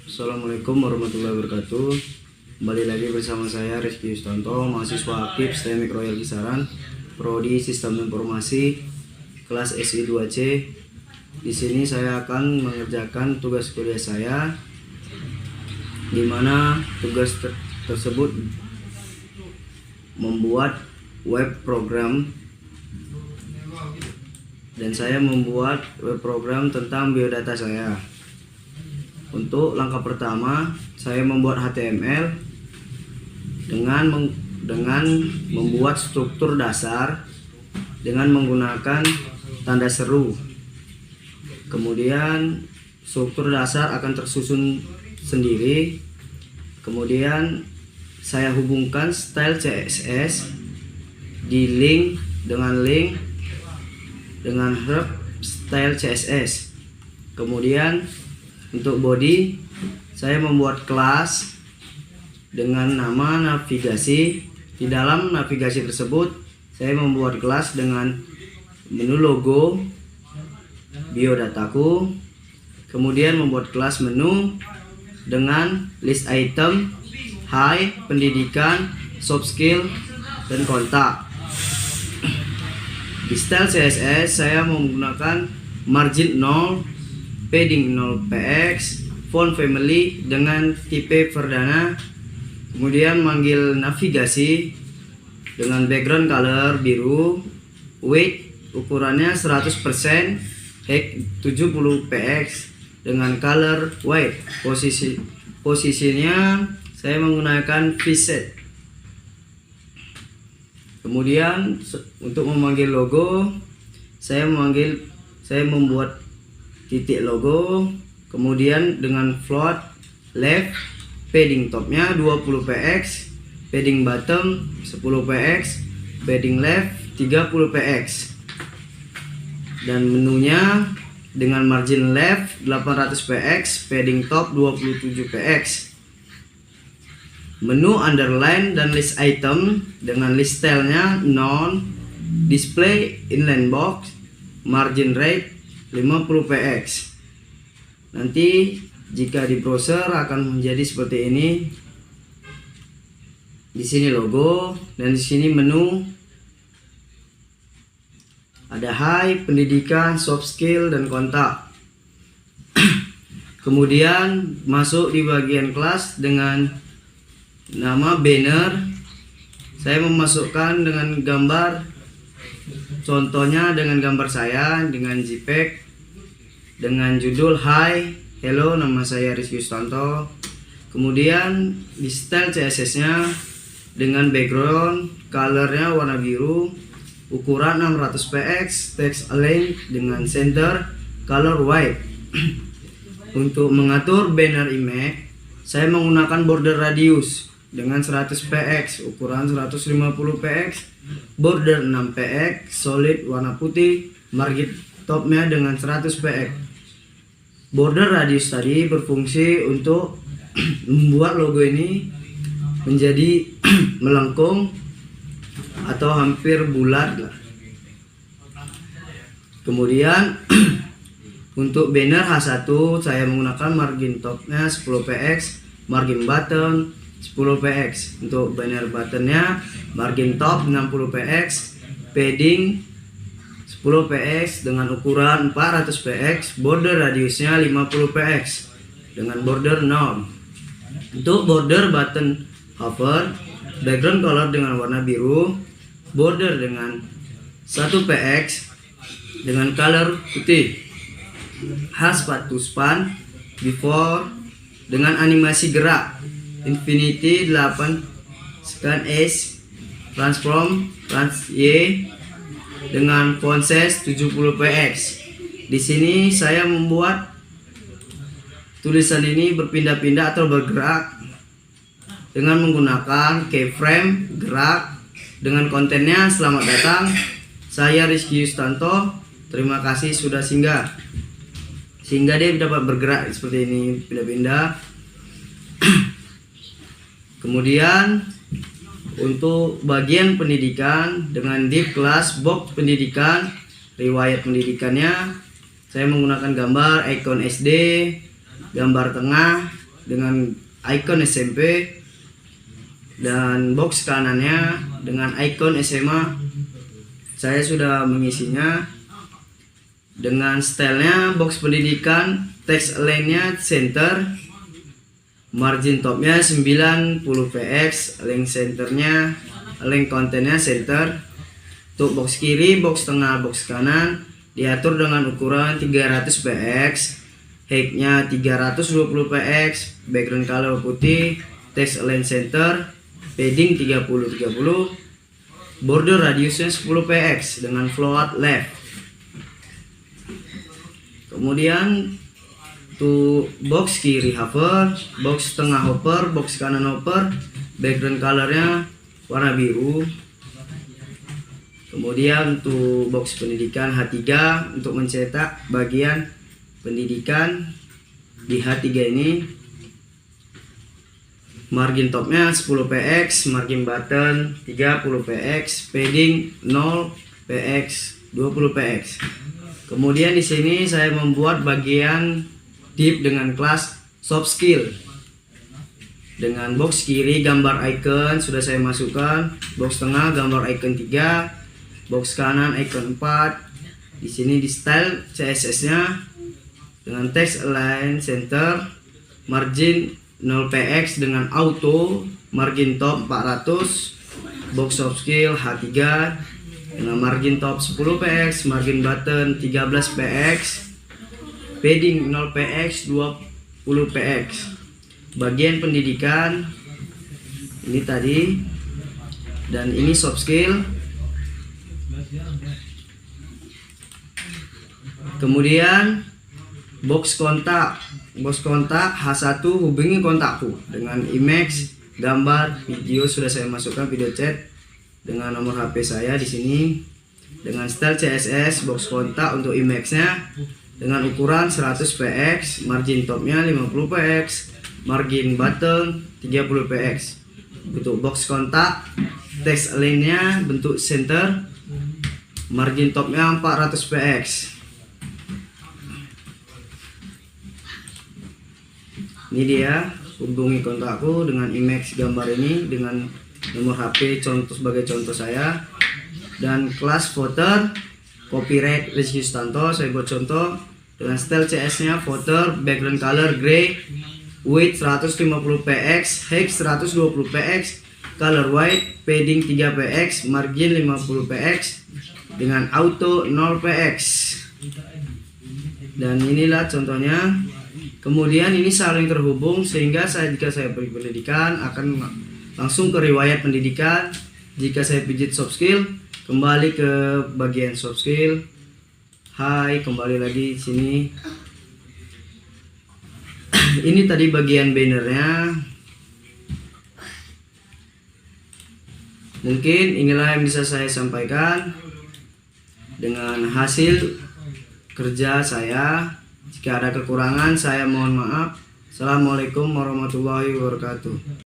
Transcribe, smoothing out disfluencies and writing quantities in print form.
Assalamualaikum warahmatullahi wabarakatuh. Kembali lagi bersama saya Rizky Yustanto, mahasiswa aktif STMIK Royal Kisaran, Prodi Sistem Informasi, kelas SI 2C. Di sini saya akan mengerjakan tugas kuliah saya, di mana tugas tersebut membuat web program, dan saya membuat web program tentang biodata saya. Untuk langkah pertama, saya membuat HTML dengan membuat struktur dasar dengan menggunakan tanda seru. Kemudian struktur dasar akan tersusun sendiri. Kemudian saya hubungkan style CSS di link dengan herb style CSS. Kemudian untuk body, saya membuat kelas dengan nama navigasi. Di dalam navigasi tersebut, saya membuat kelas dengan menu logo, biodataku. Kemudian membuat kelas menu dengan list item, high, pendidikan, soft skill, dan kontak. Di style CSS, saya menggunakan margin 0, padding 0px, font family dengan tipe Verdana. Kemudian manggil navigasi dengan background color biru, weight ukurannya 100%, height 70px dengan color white. Posisinya saya menggunakan preset. Kemudian untuk memanggil logo, saya membuat titik logo, kemudian dengan float left, padding topnya 20px, padding bottom 10px, padding left 30px, dan menunya dengan margin left 800px, padding top 27px. Menu underline dan list item dengan list stylenya non, display inline box, margin right 50px. Nanti jika di browser akan menjadi seperti ini. Di sini logo dan di sini menu. Ada high, pendidikan, soft skill, dan kontak. Kemudian masuk di bagian kelas dengan nama banner. Saya memasukkan dengan gambar, contohnya dengan gambar saya dengan JPEG dengan judul Hi, hello, nama saya Rizky Yustanto. Kemudian di style CSS nya dengan background colornya warna biru, ukuran 600px, text align dengan center color white. Untuk mengatur banner image, saya menggunakan border radius dengan 100px, ukuran 150px, border 6px, solid warna putih, margin topnya dengan 100px. Border radius tadi berfungsi untuk membuat logo ini menjadi melengkung atau hampir bulat lah. Kemudian untuk banner H1 saya menggunakan margin topnya 10px, margin button 10px. Untuk banner buttonnya margin top 60px, padding 10px dengan ukuran 400px, border radiusnya 50px dengan border 0. Untuk border button hover, background color dengan warna biru, border dengan 1px dengan color putih, hashtag to span before dengan animasi gerak infinity 8 scan S transform trans Y dengan font size 70px. Di sini saya membuat tulisan ini berpindah-pindah atau bergerak dengan menggunakan keyframe gerak dengan kontennya selamat datang, saya Rizky Yustanto, terima kasih sudah singgah. Sehingga dia dapat bergerak seperti ini, pindah-pindah. Kemudian untuk bagian pendidikan dengan div kelas box pendidikan, riwayat pendidikannya saya menggunakan gambar icon SD, gambar tengah, dengan icon SMP, dan box kanannya dengan icon SMA. Saya sudah mengisinya dengan stylenya box pendidikan, text align-nya center, margin topnya 90 px, link centernya, link kontennya center. Untuk box kiri, box tengah, box kanan diatur dengan ukuran 300 px, height-nya 320 px, background color putih, text align center, padding 30-30, border radiusnya 10 px dengan float left. Kemudian untuk box kiri hover, box tengah hover, box kanan hover, background colornya warna biru. Kemudian untuk box pendidikan H3, untuk mencetak bagian pendidikan di H3 ini, margin topnya 10 px, margin button 30 px, padding 0 px, 20 px. Kemudian di sini saya membuat bagian div dengan kelas soft skill. Dengan box kiri gambar icon sudah saya masukkan, box tengah gambar icon 3, box kanan icon 4. Di sini di style CSS-nya dengan text align center, margin 0 px dengan auto, margin top 400, box soft skill H3 dengan margin top 10 px, margin button 13 px, padding 0 px, 20 px. Bagian pendidikan ini tadi, dan ini soft skill. Kemudian box kontak H1, hubungi kontakku dengan image, gambar, video sudah saya masukkan, video chat dengan nomor HP saya di sini. Dengan style CSS box kontak untuk image-nya dengan ukuran 100 px, margin topnya 50 px, margin button 30 px. Untuk box kontak, text align-nya bentuk center, margin topnya 400 px. Ini dia, hubungi kontakku dengan image gambar ini dengan nomor HP contoh sebagai contoh saya. Dan kelas footer copyright Rizky Sutanto, saya buat contoh dengan style CS nya footer, background color gray, width 150 px, height 120 px, color white, padding 3 px, margin 50 px dengan auto 0 px. Dan inilah contohnya. Kemudian ini saling terhubung sehingga jika saya beri pendidikan akan langsung ke riwayat pendidikan. Jika saya pijit soft skill, kembali ke bagian soft skill. Hai, kembali lagi di sini. Ini tadi bagian bannernya. Mungkin inilah yang bisa saya sampaikan dengan hasil kerja saya. Jika ada kekurangan saya mohon maaf. Assalamualaikum warahmatullahi wabarakatuh.